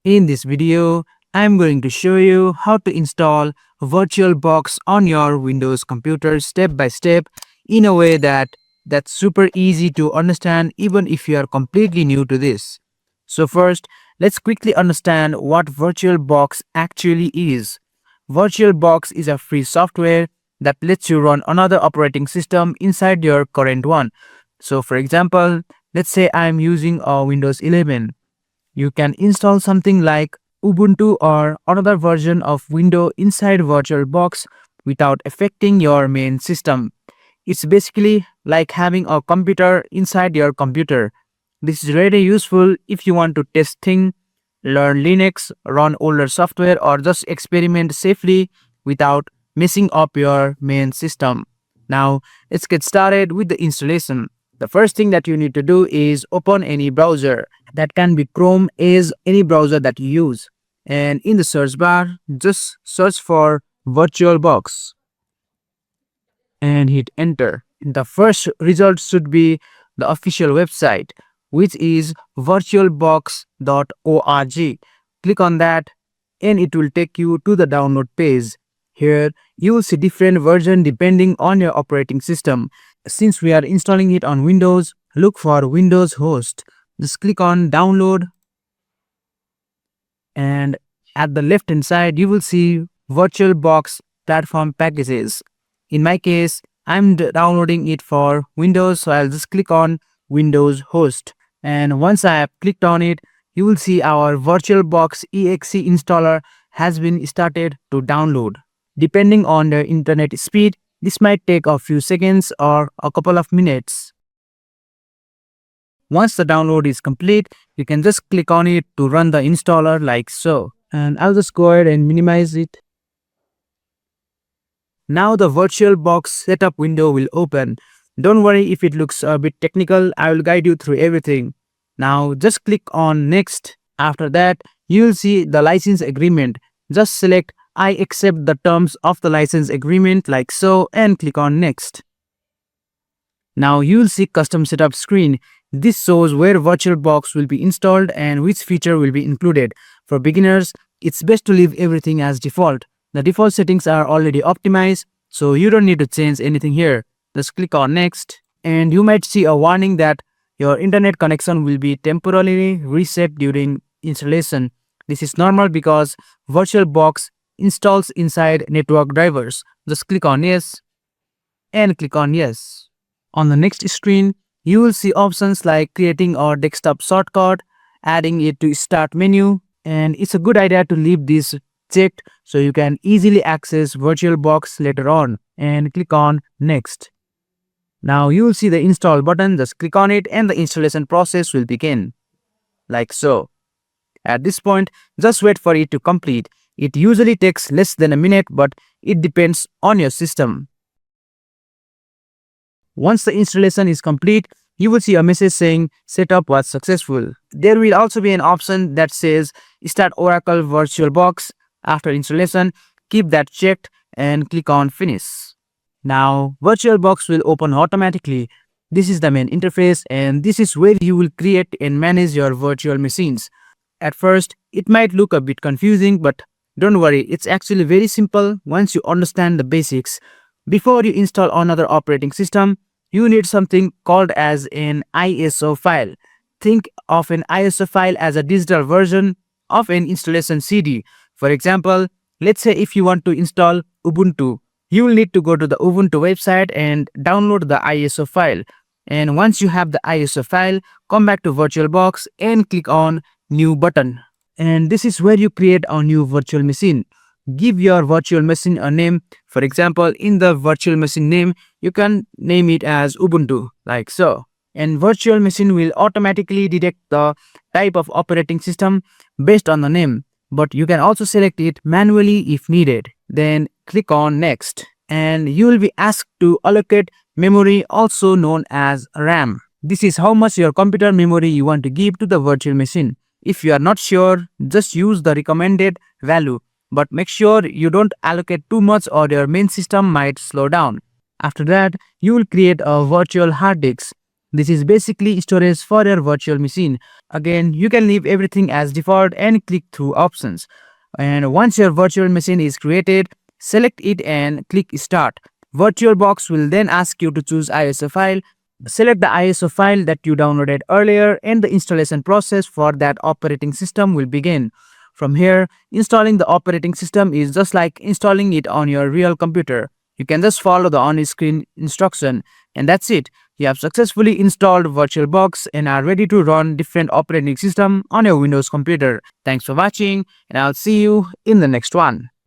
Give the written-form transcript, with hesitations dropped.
In this video, I'm going to show you how to install VirtualBox on your Windows computer step by step in a way that's super easy to understand even if you are completely new to this. So first, let's quickly understand what VirtualBox actually is. VirtualBox is a free software that lets you run another operating system inside your current one. So for example, let's say I'm using a Windows 11. You can install something like Ubuntu or another version of Windows inside VirtualBox without affecting your main system. It's basically like having a computer inside your computer. This is really useful if you want to test things, learn Linux, run older software, or just experiment safely without messing up your main system. Now, let's get started with the installation. The first thing that you need to do is open any browser. That can be Chrome, Edge, any browser that you use. And in the search bar, just search for VirtualBox and hit enter. The first result should be the official website, which is virtualbox.org. Click on that and it will take you to the download page. Here you will see different versions depending on your operating system. Since we are installing it on Windows, look for Windows host. Just click on download and at the left hand side you will see VirtualBox platform packages. In my case, I'm downloading it for Windows, so I'll just click on Windows host. And once I have clicked on it, you will see our VirtualBox exe installer has been started to download. Depending on the internet speed, this might take a few seconds or a couple of minutes. Once the download is complete, you can just click on it to run the installer like so. And I'll just go ahead and minimize it. Now the VirtualBox setup window will open. Don't worry if it looks a bit technical, I will guide you through everything. Now just click on next. After that, you will see the license agreement. Just select I accept the terms of the license agreement like so and click on next. Now you will see custom setup screen. This shows where VirtualBox will be installed and which feature will be included. For beginners, it's best to leave everything as default. The default settings are already optimized, so you don't need to change anything here. Just click on next and you might see a warning that your internet connection will be temporarily reset during installation. This is normal because VirtualBox installs inside network drivers. Just click on yes and click on yes. On the next screen, you will see options like creating a desktop shortcut, adding it to start menu, and it's a good idea to leave this checked so you can easily access VirtualBox later on and click on next. Now you will see the install button, just click on it and the installation process will begin like so. At this point, just wait for it to complete. It usually takes less than a minute, but it depends on your system. Once the installation is complete, you will see a message saying setup was successful. There will also be an option that says start Oracle VirtualBox. After installation, keep that checked and click on finish. Now VirtualBox will open automatically. This is the main interface and this is where you will create and manage your virtual machines. At first, it might look a bit confusing, but don't worry, it's actually very simple once you understand the basics. Before you install another operating system, you need something called as an ISO file. Think of an ISO file as a digital version of an installation CD. For example, let's say if you want to install Ubuntu, you will need to go to the Ubuntu website and download the ISO file. And once you have the ISO file, come back to VirtualBox and click on New button. And this is where you create a new virtual machine. Give your virtual machine a name. For example, in the virtual machine name, you can name it as Ubuntu, like so. And virtual machine will automatically detect the type of operating system based on the name. But you can also select it manually if needed. Then click on next. And you will be asked to allocate memory, also known as RAM. This is how much your computer memory you want to give to the virtual machine. If you are not sure, just use the recommended value. But make sure you don't allocate too much or your main system might slow down. After that, you will create a virtual hard disk. This is basically storage for your virtual machine. Again, you can leave everything as default and click through options. And once your virtual machine is created, select it and click start. VirtualBox will then ask you to choose ISO file. Select the ISO file that you downloaded earlier and the installation process for that operating system will begin. From here, installing the operating system is just like installing it on your real computer. You can just follow the on-screen instruction and that's it. You have successfully installed VirtualBox and are ready to run different operating system on your Windows computer. Thanks for watching and I'll see you in the next one.